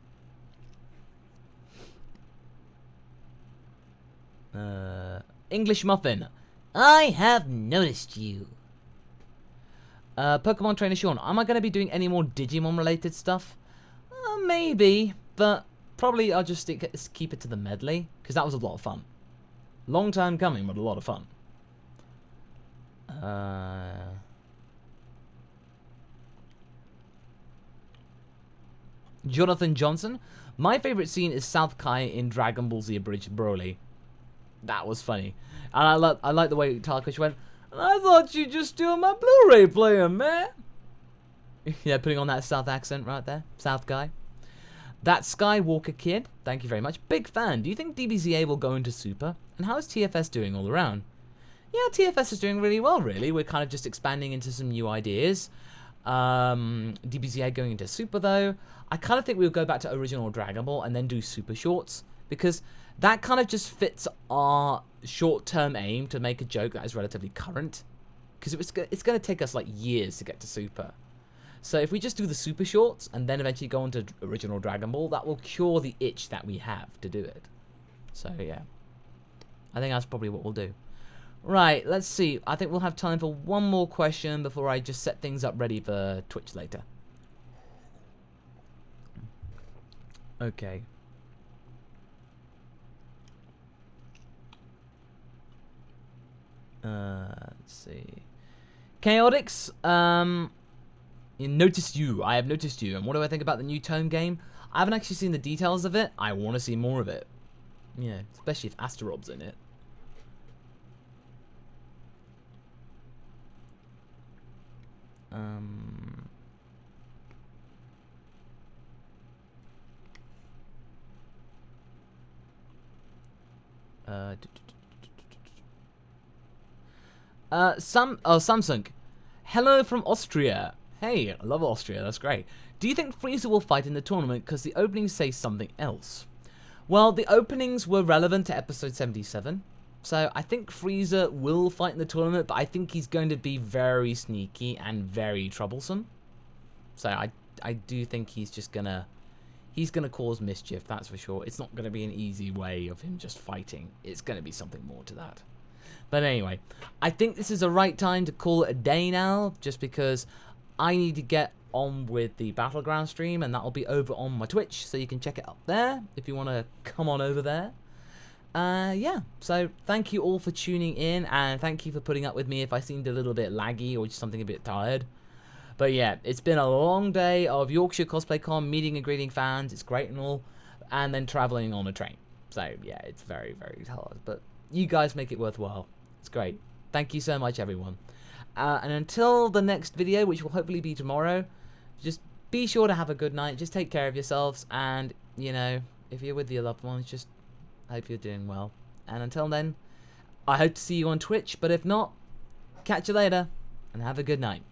[SPEAKER 1] English Muffin. I have noticed you. Pokemon Trainer Sean, am I going to be doing any more Digimon related stuff? Maybe, but probably I'll just keep it to the medley, because that was a lot of fun. Long time coming, but a lot of fun. Jonathan Johnson, my favorite scene is South Kai in Dragon Ball Z Abridged Broly. That was funny. And I like the way Talakish went, I thought you'd just steal my Blu-ray player, man. Yeah, putting on that South accent right there. South guy. That Skywalker Kid, thank you very much. Big fan. Do you think DBZA will go into Super? And how is TFS doing all around? Yeah, TFS is doing really well, really. We're kind of just expanding into some new ideas. DBZA going into Super, though. I kind of think we'll go back to original Dragon Ball and then do Super Shorts, because that kind of just fits our short-term aim to make a joke that is relatively current. Because it's going to take us like years to get to Super. So if we just do the Super Shorts and then eventually go into original Dragon Ball, that will cure the itch that we have to do it. So yeah, I think that's probably what we'll do. Right, let's see. I think we'll have time for one more question before I just set things up ready for Twitch later. Okay. Let's see. Chaotix, I have noticed you. And what do I think about the new Tone game? I haven't actually seen the details of it. I want to see more of it. Yeah, especially if Asterob's in it. Samsung. Hello from Austria. Hey, I love Austria, that's great. Do you think Frieza will fight in the tournament because the openings say something else? Well, the openings were relevant to episode 77. So I think Frieza will fight in the tournament, but I think he's going to be very sneaky and very troublesome. So I do think he's just gonna cause mischief, that's for sure. It's not gonna be an easy way of him just fighting. It's gonna be something more to that. But anyway, I think this is the right time to call it a day now, just because I need to get on with the Battleground stream, and that'll be over on my Twitch, so you can check it up there if you want to come on over there. Yeah, so thank you all for tuning in, and thank you for putting up with me if I seemed a little bit laggy or just something a bit tired. But yeah, it's been a long day of Yorkshire Cosplay Con, meeting and greeting fans, it's great and all, and then travelling on a train. So yeah, it's very, very hard, but you guys make it worthwhile. It's great. Thank you so much, everyone. And until the next video, which will hopefully be tomorrow, just be sure to have a good night. Just take care of yourselves. And, you know, if you're with your loved ones, just hope you're doing well. And until then, I hope to see you on Twitch. But if not, catch you later, and have a good night.